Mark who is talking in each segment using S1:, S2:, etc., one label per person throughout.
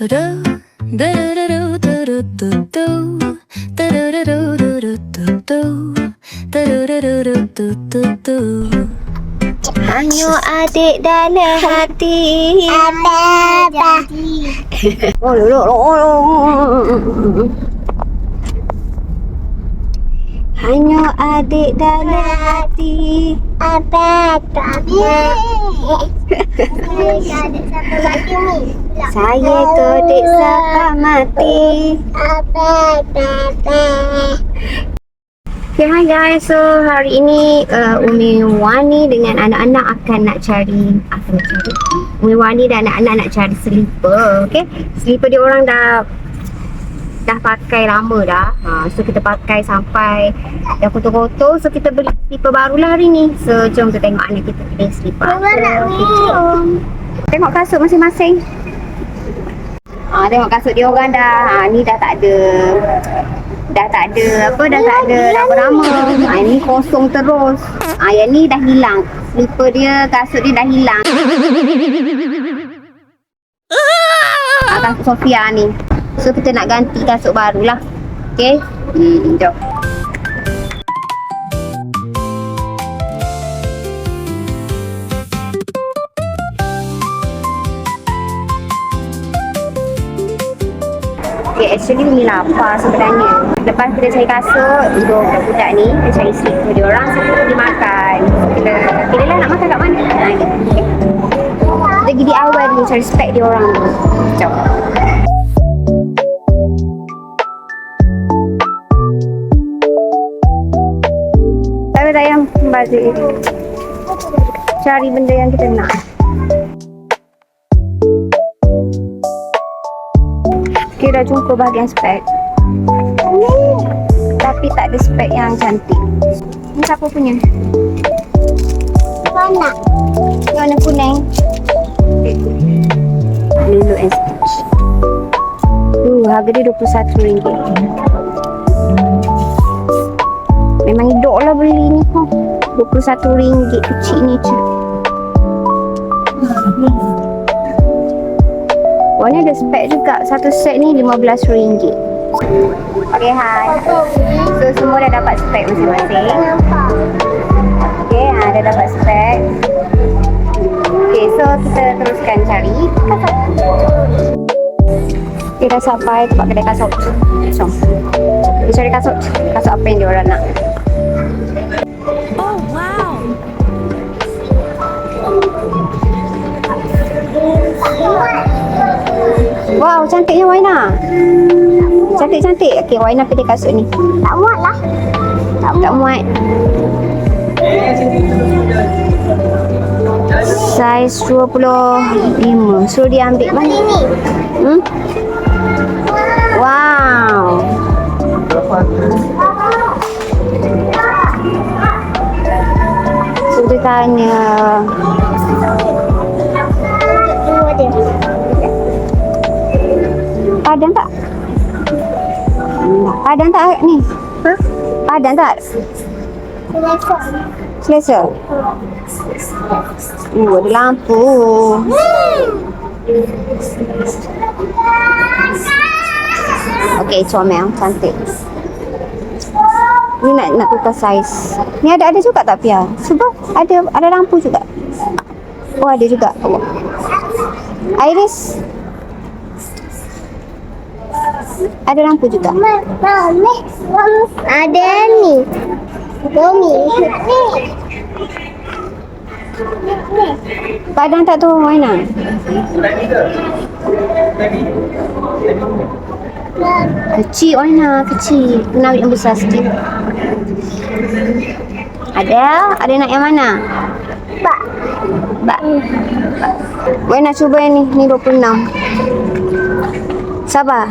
S1: Hanya adik dalam hati.
S2: Apa jadi?
S1: Hanya adik dalam hati.
S2: Apa tadi? Adik siapa mati ni?
S1: Saya kodek siapa mati.
S2: Apa?
S1: Okay, hi guys. So hari ini Umi Wani dengan anak-anak akan nak cari Umi Wani dan anak-anak nak cari slipper. Okay, slipper dia orang dah pakai lama dah. So kita pakai sampai dah kotor-kotor. So kita beli slipper barulah hari ni. So jom kita tengok anak kita pilih slipper. Okay, jom. Tengok kasut masing-masing. Tengok kasut dia orang dah. Ni dah tak ada lama-lama. Ini kosong terus. Yang ni dah hilang. Slipper dia, kasut dia dah hilang. Kasut Sofia ni. So kita nak ganti kasut baru lah. Okay. Jom. Okay, actually Umi lapar sebenarnya. Lepas kita cari kasut untuk budak ni, kita cari slipper dia orang, so kita pergi makan. Kita pilih lah nak makan kat mana. Ni. Okay. Kita pergi DIY dulu, cari spek dia orang dulu. Jom. Tapi sayang baju ini. Cari benda yang kita nak. Okay, dah jumpa bahagian spek. Tapi tak ada spek yang cantik. Ni siapa punya?
S2: Mana?
S1: Yang warna kuning. Lulu and Stitch. Harga dia RM21. Memang hidup lah beli ni kok. RM21 kecil ni je. Warna ada spek juga. Satu set ni RM15. Okay, hai. So semua dah dapat spek masing-masing. Okay, dah dapat spek. Okay, so kita teruskan cari kasut. Okay, dah sampai tempat kedai kasut. Jom. Kita cari kasut. Kasut apa yang dia orang nak.
S3: Oh, wow.
S1: Wow, cantiknya Waina. Cantik-cantik. Okay, Waina pilih kasut ni.
S2: Tak muat lah.
S1: Tak muat. Saiz 25. Suruh dia ambil mana?
S2: Ini.
S1: Wow. So dia tanya.
S2: Dua dia.
S1: Padan tak? Padan tak ni? Padan tak? Selesa? Ada lampu. Okey, comel, cantik. Ni nak tukar saiz. Ni ada juga tak Pia? Sebab ada lampu juga. Oh, ada juga. Oh. Iris. Ada lampu juga.
S2: Mami. Ada ni. Mami. Ni.
S1: Padan tak tu Waina? Kecil Waina, kecil. Kena ambil yang besar sikit. Ada nak yang mana? Bak. Waina cuba yang ni 26. Sabar.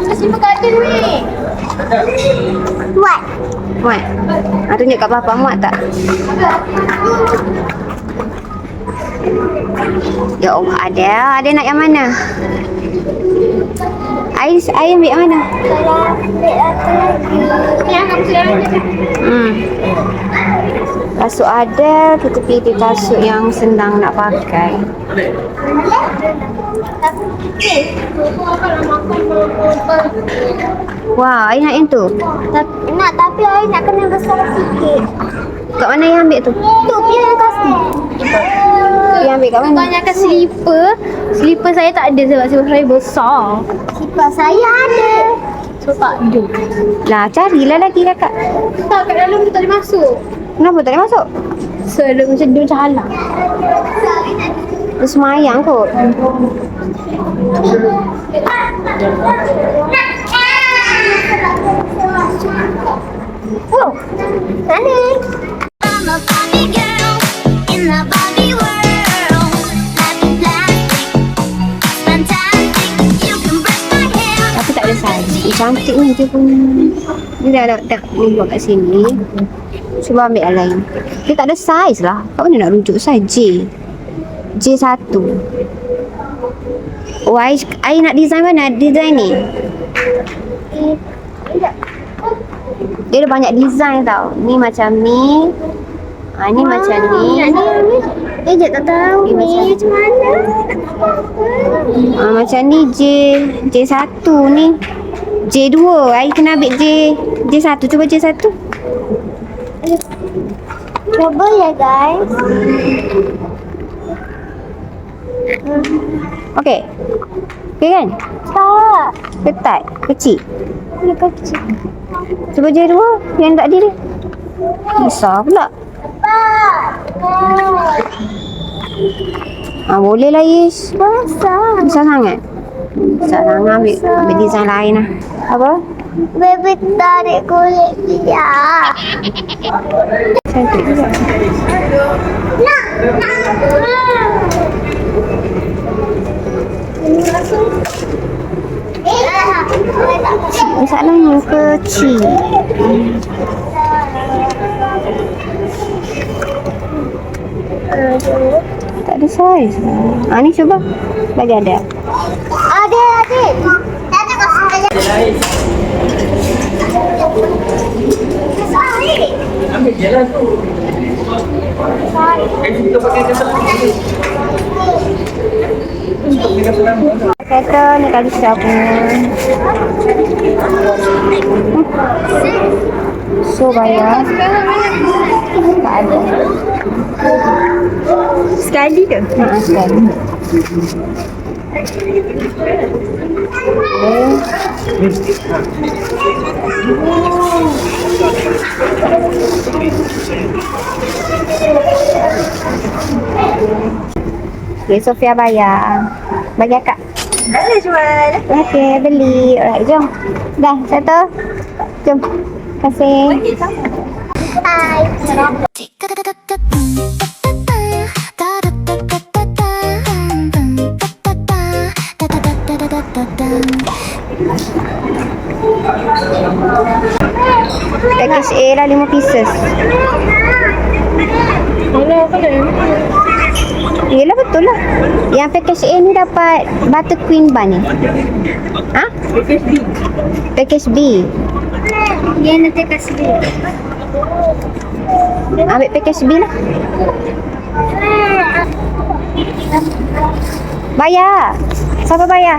S2: Kasih berkadun ni. Muat.
S1: Muat. Tunjuk kat Papa, muat tak? Ya Allah, ada nak yang mana? Air ambil yang mana?
S2: Kalau ambil apa lagi? Yang kamu sudah ambil.
S1: Kasut Adele, kita pilih kasut yang senang nak pakai. Wah, I nak yang tu.
S2: Nak, tapi I nak kena besar sikit.
S1: Kat mana yang ambil tu?
S2: Tu Pia yang kasih.
S1: Yang ambil kat mana?
S3: Kebanyakan slipper. Slipper saya tak ada sebab slipper saya besar.
S2: Sifat saya ada.
S3: So tak ada.
S1: Lah, carilah lagi kakak.
S3: Tak, kat dalam tu tak boleh masuk.
S1: Kenapa tak boleh masuk?
S3: So dia macam halang.
S1: Dia semayang kot.
S2: Oh, mana?
S4: I'm a Barbie girl in the Barbie world. Life is plastic, fantastic. You can brush my hair.
S1: Tapi tak ada saiz. Cantik ni dia pun. Dia dah buat kat sini. Cuba ambil yang lain. Dia tak ada saiz lah. Kat mana nak rujuk saiz? J1. Oh, I nak design mana? Design ni. Dia ada banyak design tau. Ni macam ni. Ni macam ni.
S2: Dia tak tahu
S1: Ni
S2: ni
S1: macam
S2: mana.
S1: macam ni J1 ni. J2. I kena ambil J1. Cuba J1.
S2: Cuba ya guys.
S1: Okey. Okey kan?
S2: Tak.
S1: Ketat. Kecil.
S2: Dia kecil.
S1: Cuba J2. Yang tak diri. Besar pula. Boleh lah Ish.
S2: Besar.
S1: Besar sangat. Besar sangat. Ambil design lain lah. Apa?
S2: Baby tarik kulit dia.
S1: Cantik juga.
S2: Nak.
S1: Masalahnya kecil. Tak ada saiz. Ni cuba. Bagi ada.
S2: Adik. Tadi kasih adik.
S5: Ambil je lah tu. Kita pakai kata lagi.
S1: Kereta ni kali siapa? So bayar. Tak ada.
S3: Sekali ke?
S1: Sekali. Okay, Sofia bayar. Bagi akak.
S3: Boleh jual.
S1: Okay, beli. Alright, jom. Dah, satu. Jom. Terima kasih.
S2: Hai.
S1: Package A lah 5 pieces.
S3: Kalau apa dia?
S1: Yelah betul lah. Yang package A ni dapat butter queen bun ni. Ha? Package B.
S2: Dia nanti kasih dia.
S1: Ambil package B lah. Bayar. Siapa bayar?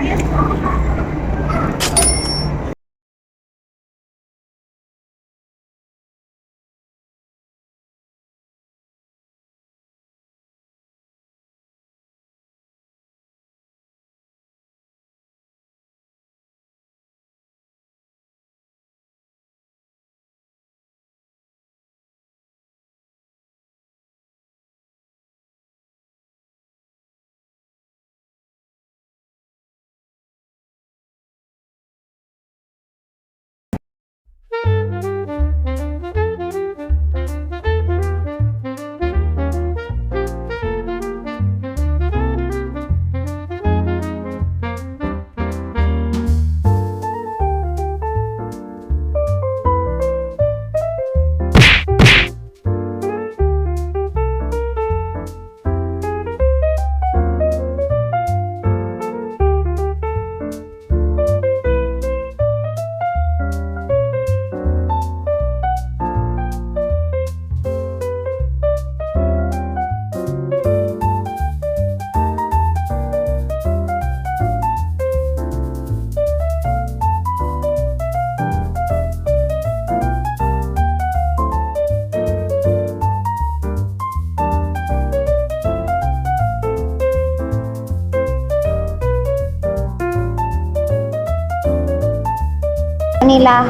S1: Inilah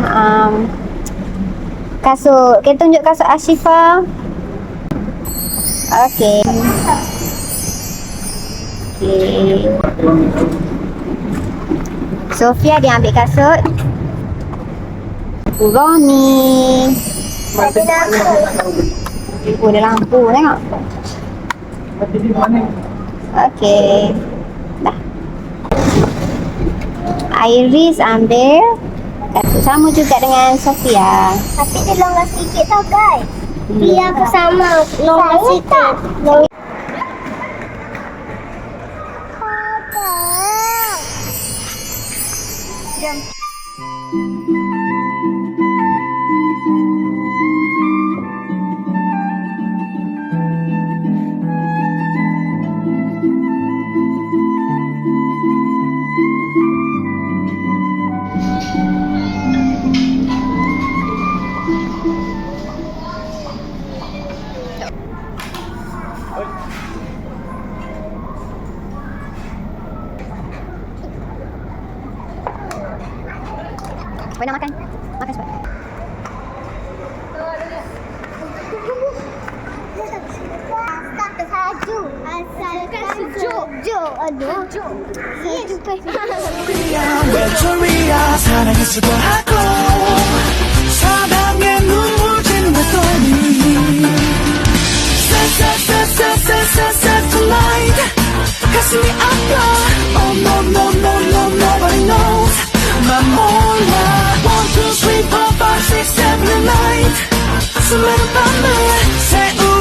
S1: kasut. Kita tunjuk kasut Ashifa. Okey. Okey. Sofia dia ambil kasut. Roni. Oh, ada lampu tengok. Okey. Dah. Iris ambil kasut sama juga dengan Sofia.
S2: Tapi dia longgar sikit tau guys. Biar aku sama longgar sikit.
S1: Boleh nak makan? Makan cepat.
S2: Asalkan sejuk. Asalkan sejuk. Aduh. Sejuk.
S6: 외톨이야 사랑했어도 하고 사랑에 눈물 짓는더니 Set tonight 가슴이 아파 Oh no no no no nobody knows 난 몰라 1, 2, 3, 4, 5, 6, 7, 8 수많은 밤을 새우